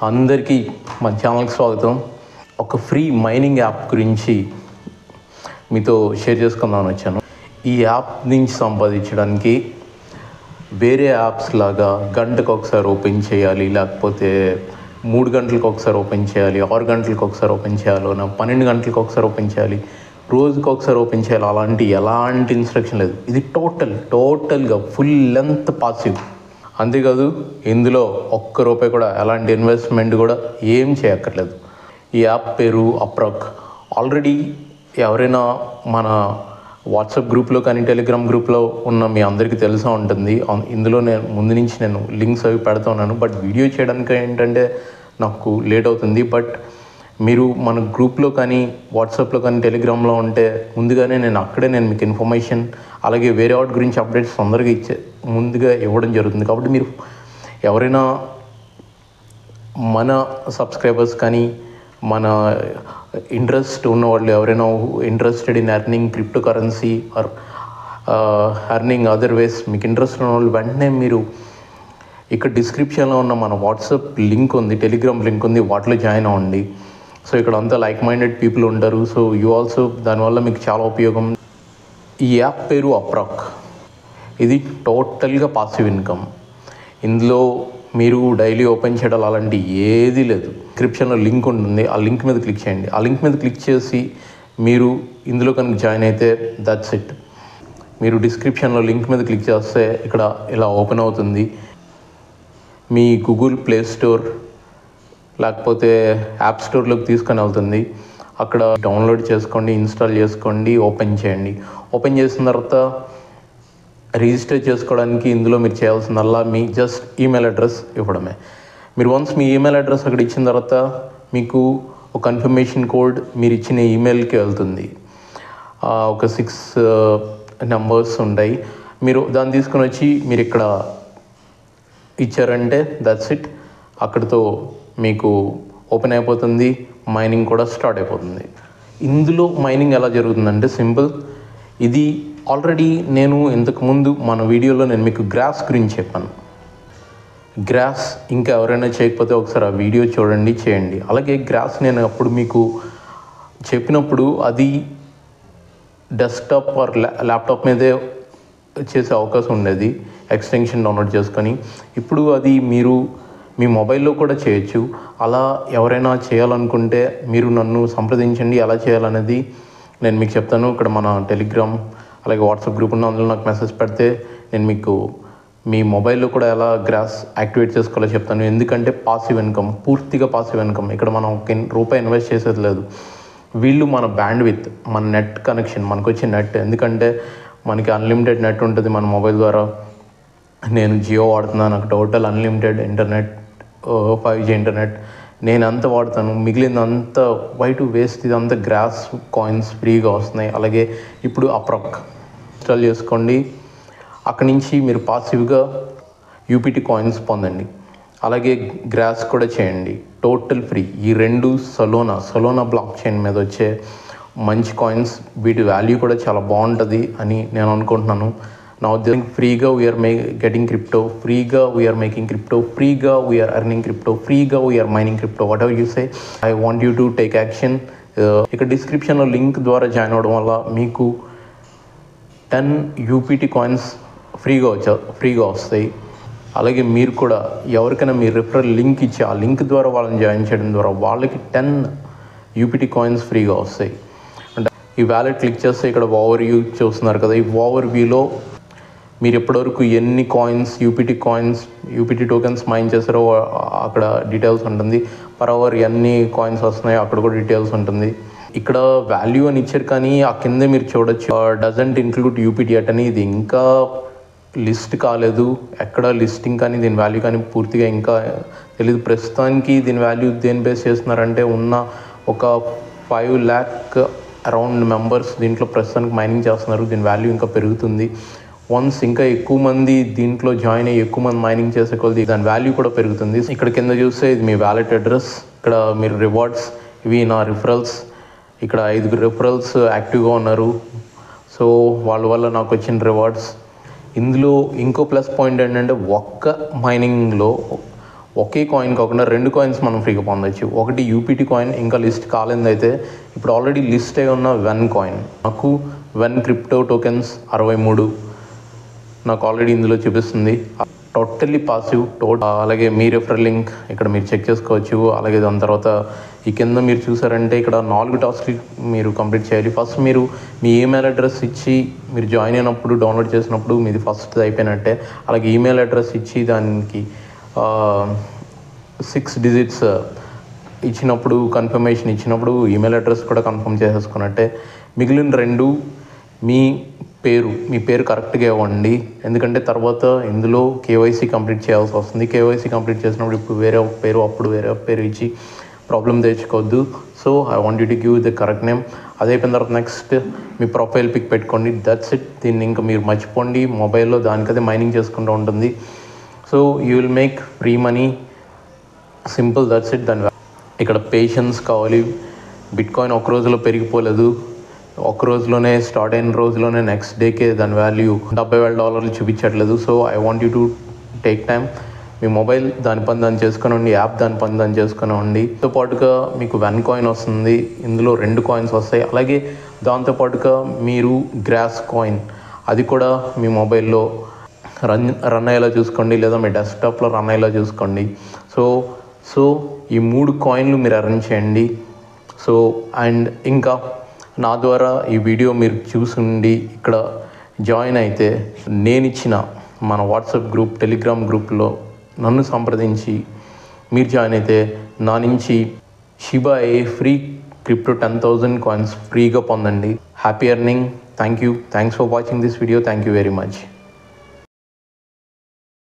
అందరికీ మన ఛానల్కి స్వాగతం. ఒక ఫ్రీ మైనింగ్ యాప్ గురించి మీతో షేర్ చేసుకుందామని వచ్చాను. ఈ యాప్ నుంచి సంపాదించడానికి వేరే యాప్స్ లాగా గంటకు ఒకసారి ఓపెన్ చేయాలి, లేకపోతే 3 గంటలకు ఒకసారి ఓపెన్ చేయాలి, 6 గంటలకు ఒకసారి ఓపెన్ చేయాలి, 12 గంటలకు ఒకసారి ఓపెన్ చేయాలి, రోజుకి ఒకసారి ఓపెన్ చేయాలి, ఎలాంటి ఇన్స్ట్రక్షన్ లేదు. ఇది టోటల్గా ఫుల్ లెంత్ పాసివ్. అంతేకాదు ఇందులో ₹1 కూడా ఎలాంటి ఇన్వెస్ట్మెంట్ కూడా ఏం చేయక్కర్లేదు. ఈ యాప్ పేరు అప్రాక్. ఆల్రెడీ ఎవరైనా మన వాట్సాప్ గ్రూప్లో కానీ టెలిగ్రామ్ గ్రూప్లో ఉన్న మీ అందరికీ తెలిసే ఉంటుంది. ఇందులో ముందు నుంచి నేను లింక్స్ అవి పెడతా ఉన్నాను. బట్ వీడియో చేయడానికి ఏంటంటే నాకు లేట్ అవుతుంది. బట్ మీరు మన గ్రూప్లో కానీ వాట్సాప్లో కానీ టెలిగ్రామ్లో ఉంటే ముందుగానే నేను మీకు ఇన్ఫర్మేషన్ అలాగే వేరే వాటి గురించి అప్డేట్స్ తొందరగా ముందుగా ఇవ్వడం జరుగుతుంది. కాబట్టి మీరు ఎవరైనా మన సబ్స్క్రైబర్స్ కానీ మన ఇంట్రెస్ట్ ఉన్నవాళ్ళు ఎవరైనా interested in earning crypto currency or earning other ways మీకు ఇంట్రెస్ట్ ఉన్న వాళ్ళు వెంటనే మీరు ఇక్కడ డిస్క్రిప్షన్లో ఉన్న మన వాట్సాప్ లింక్ ఉంది, టెలిగ్రామ్ లింక్ ఉంది, వాటిలో జాయిన్ అవ్వండి. సో ఇక్కడ అంతా లైక్ మైండెడ్ పీపుల్ ఉంటారు. సో యూ ఆల్సో దానివల్ల మీకు చాలా ఉపయోగం. ఈ యాప్ పేరు అప్రాక్. ఇది టోటల్గా పాసివ్ ఇన్కమ్. ఇందులో మీరు డైలీ ఓపెన్ చేయడం అలాంటి ఏదీ లేదు. డిస్క్రిప్షన్లో లింక్ ఉంటుంది, ఆ లింక్ మీద క్లిక్ చేయండి. ఆ లింక్ మీద క్లిక్ చేసి మీరు ఇందులో కనుక జాయిన్ అయితే దట్స్ ఇట్. మీరు డిస్క్రిప్షన్లో లింక్ మీద క్లిక్ చేస్తే ఇక్కడ ఇలా ఓపెన్ అవుతుంది. మీ గూగుల్ ప్లే స్టోర్ లేకపోతే యాప్ స్టోర్లోకి తీసుకొని వెళ్తుంది. అక్కడ డౌన్లోడ్ చేసుకోండి, ఇన్స్టాల్ చేసుకోండి, ఓపెన్ చేయండి. ఓపెన్ చేసిన తర్వాత రిజిస్టర్ చేసుకోవడానికి ఇందులో మీరు చేయాల్సిందల్లా మీ జస్ట్ ఈమెయిల్ అడ్రస్ ఇవ్వడమే. మీరు వన్స్ మీ ఈమెయిల్ అడ్రస్ అక్కడ ఇచ్చిన తర్వాత మీకు ఒక కన్ఫర్మేషన్ కోడ్ మీరు ఇచ్చిన ఈమెయిల్కి వెళ్తుంది. ఒక 6 నెంబర్స్ ఉంటాయి. మీరు దాన్ని తీసుకొని వచ్చి మీరు ఇక్కడ ఇచ్చారంటే దట్స్ ఇట్. అక్కడితో మీకు ఓపెన్ అయిపోతుంది, మైనింగ్ కూడా స్టార్ట్ అయిపోతుంది. ఇందులో మైనింగ్ ఎలా జరుగుతుందంటే సింపుల్. ఇది ఆల్రెడీ నేను ఇంతకుముందు మన వీడియోలో నేను మీకు గ్రాస్ గురించి చెప్పాను. గ్రాస్ ఇంకా ఎవరైనా చేయకపోతే ఒకసారి ఆ వీడియో చూడండి, చేయండి. అలాగే గ్రాస్ నేను అప్పుడు మీకు చెప్పినప్పుడు అది డెస్క్టాప్ ఆర్ ల్యాప్టాప్ మీదే చేసే అవకాశం ఉండేది, ఎక్స్టెన్షన్ డౌన్లోడ్ చేసుకొని. ఇప్పుడు అది మీరు మీ మొబైల్లో కూడా చేయొచ్చు. అలా ఎవరైనా చేయాలనుకుంటే మీరు నన్ను సంప్రదించండి. ఎలా చేయాలనేది నేను మీకు చెప్తాను. ఇక్కడ మన టెలిగ్రామ్ అలాగే వాట్సాప్ గ్రూప్ ఉన్న అందులో నాకు మెసేజ్ పెడితే నేను మీకు మీ మొబైల్లో కూడా ఎలా గ్రాస్ యాక్టివేట్ చేసుకోవాలో చెప్తాను. ఎందుకంటే పాసివ్ ఇన్కమ్, పూర్తిగా పాసివ్ ఇన్కమ్. ఇక్కడ మనం ₹1 ఇన్వెస్ట్ చేసేది లేదు. వీళ్ళు మన బ్యాండ్ విత్, మన నెట్ కనెక్షన్, మనకు వచ్చే నెట్, ఎందుకంటే మనకి అన్లిమిటెడ్ నెట్ ఉంటుంది మన మొబైల్ ద్వారా. నేను జియో వాడుతున్నాను, నాకు total unlimited internet, 5G internet నేను అంత వాడతాను. మిగిలిందంతా వై టు వేస్ట్. ఇదంతా గ్రాస్ కాయిన్స్ ఫ్రీగా వస్తున్నాయి. అలాగే ఇప్పుడు అప్రాక్ ఇన్స్టాల్ చేసుకోండి. అక్కడి నుంచి మీరు పాసివ్గా యూపీటీ కాయిన్స్ పొందండి. అలాగే గ్రాస్ కూడా చేయండి, టోటల్ ఫ్రీ. ఈ 2 సొలోనా బ్లాక్ చైన్ మీద వచ్చే మంచి కాయిన్స్. వీటి వాల్యూ కూడా చాలా బాగుంటుంది అని నేను అనుకుంటున్నాను. నా ఉద్దేశం ఫ్రీగా వీఆర్ గెటింగ్ క్రిప్టో, ఫ్రీగా వీఆర్ మేకింగ్ క్రిప్టో, ఫ్రీగా వీఆర్ ఎర్నింగ్ క్రిప్టో, ఫ్రీగా we are mining crypto. Whatever you say, I want you to take action. ఇక్కడ డిస్క్రిప్షన్లో లింక్ ద్వారా జాయిన్ అవ్వడం వల్ల మీకు 10 యూపీటీ కాయిన్స్ ఫ్రీగా వస్తాయి. అలాగే మీరు కూడా ఎవరికైనా మీ రిఫరల్ లింక్ ఇచ్చి ఆ లింక్ ద్వారా వాళ్ళని జాయిన్ చేయడం ద్వారా వాళ్ళకి 10 యూపీటీ కాయిన్స్ ఫ్రీగా వస్తాయి. అంటే ఈ వ్యాలెట్ క్లిక్ చేస్తే ఇక్కడ ఓవర్ వ్యూ చూస్తున్నారు కదా, ఈ ఓవర్ వ్యూలో మీరు ఎప్పటివరకు ఎన్ని కాయిన్స్ యూపీటీ టోకెన్స్ మైన్ చేస్తారో అక్కడ డీటెయిల్స్ ఉంటుంది. పర్ అవర్ ఎన్ని కాయిన్స్ వస్తున్నాయో అక్కడ కూడా డీటెయిల్స్ ఉంటుంది. ఇక్కడ వాల్యూ అని ఇచ్చారు కానీ ఆ కింద మీరు చూడొచ్చు డజంట్ ఇంక్లూడ్ యూపీటీ అట్ అని. ఇది ఇంకా లిస్ట్ కాలేదు, ఎక్కడ లిస్టింగ్ కానీ దీని వాల్యూ కానీ పూర్తిగా ఇంకా తెలియదు. ప్రస్తుతానికి దీని వాల్యూ దేని బేస్ చేస్తున్నారంటే ఉన్న ఒక 5 lakh అరౌండ్ మెంబర్స్ దీంట్లో ప్రస్తుతానికి మైనింగ్ చేస్తున్నారు. దీని వాల్యూ ఇంకా పెరుగుతుంది. వన్స్ ఇంకా ఎక్కువ మంది దీంట్లో జాయిన్ అయ్యి ఎక్కువ మంది మైనింగ్ చేసే కొద్ది దాని వాల్యూ కూడా పెరుగుతుంది. ఇక్కడ కింద చూస్తే ఇది మీ వ్యాలెట్ అడ్రస్, ఇక్కడ మీరు రివార్డ్స్, ఇవి నా రిఫరల్స్. ఇక్కడ 5 రిఫరల్స్ యాక్టివ్గా ఉన్నారు. సో వాళ్ళ వల్ల నాకు వచ్చిన రివార్డ్స్. ఇందులో ఇంకో ప్లస్ పాయింట్ ఏంటంటే ఒక్క మైనింగ్లో ఒకే కాయిన్ కాకుండా 2 కాయిన్స్ మనం ఫ్రీగా పొందవచ్చు. ఒకటి యూపీటీ కాయిన్, ఇంకా లిస్ట్ కాలేదైతే ఇప్పుడు ఆల్రెడీ లిస్ట్ అయి ఉన్న వెన్ కాయిన్. నాకు వెన్ క్రిప్టో టోకెన్స్ 63 నాకు ఆల్రెడీ ఇందులో చూపిస్తుంది. Totally passive. అలాగే మీ రెఫరల్ లింక్ ఇక్కడ మీరు చెక్ చేసుకోవచ్చు. అలాగే దాని తర్వాత ఈ కింద మీరు చూసారంటే ఇక్కడ 4 టాస్క్లు మీరు కంప్లీట్ చేయాలి. ఫస్ట్ మీరు మీ ఈమెయిల్ అడ్రస్ ఇచ్చి మీరు జాయిన్ అయినప్పుడు డౌన్లోడ్ చేసినప్పుడు మీది ఫస్ట్ అయిపోయినట్టే. అలాగే ఈమెయిల్ అడ్రస్ ఇచ్చి దానికి 6 డిజిట్స్ ఇచ్చినప్పుడు, కన్ఫర్మేషన్ ఇచ్చినప్పుడు ఈమెయిల్ అడ్రస్ కూడా కన్ఫర్మ్ చేసేసుకున్నట్టే. మిగిలిన 2 మీ పేరు కరెక్ట్గా ఇవ్వండి. ఎందుకంటే తర్వాత ఇందులో కేవైసీ కంప్లీట్ చేయాల్సి వస్తుంది. కేవైసీ కంప్లీట్ చేసినప్పుడు ఇప్పుడు వేరే ఒక పేరు, అప్పుడు వేరే ఒక పేరు ఇచ్చి ప్రాబ్లం తెచ్చుకోవద్దు. So I want you to give the correct name. అదే అయిపోయిన తర్వాత నెక్స్ట్ మీ ప్రొఫైల్ పిక్ పెట్టుకోండి. That's it. దీన్ని ఇంకా మీరు మర్చిపోండి. మొబైల్లో దానికదే మైనింగ్ చేసుకుంటూ ఉంటుంది. So you will make free money. Simple, that's it. దాని ఇక్కడ పేషెన్స్ కావాలి. బిట్కాయిన్ ఒక రోజులో పెరిగిపోలేదు. ఒక రోజులోనే స్టార్ట్ అయిన రోజులోనే నెక్స్ట్ డేకే దాని వాల్యూ $70,000 చూపించట్లేదు. So I want you to take time. Me mobile దాని పని దాన్ని చేసుకుని, యాప్ దాని పని దాన్ని చేసుకుని. దాంతోపాటుగా మీకు వెన్ కాయిన్ వస్తుంది. ఇందులో 2 కాయిన్స్ వస్తాయి. అలాగే దాంతోపాటుగా మీరు గ్రాస్ కాయిన్ అది కూడా మీ మొబైల్లో రన్ అయ్యేలా చూసుకోండి, లేదా మీ డెస్క్టాప్లో రన్ అయ్యేలా చూసుకోండి. సో ఈ 3 కాయిన్లు మీరు అరేంజ్ చేయండి. సో అండ్ ఇంకా నా ద్వారా ఈ వీడియో మీరు చూసుండి ఇక్కడ జాయిన్ అయితే నేను ఇచ్చిన మన వాట్సాప్ గ్రూప్, టెలిగ్రామ్ గ్రూప్లో నన్ను సంప్రదించి మీరు జాయిన్ అయితే నా నుంచి షిబా ఫ్రీ క్రిప్టో 10,000 కాయిన్స్ ఫ్రీగా పొందండి. Happy earning. Thank you. Thanks for watching this video. Thank you very much.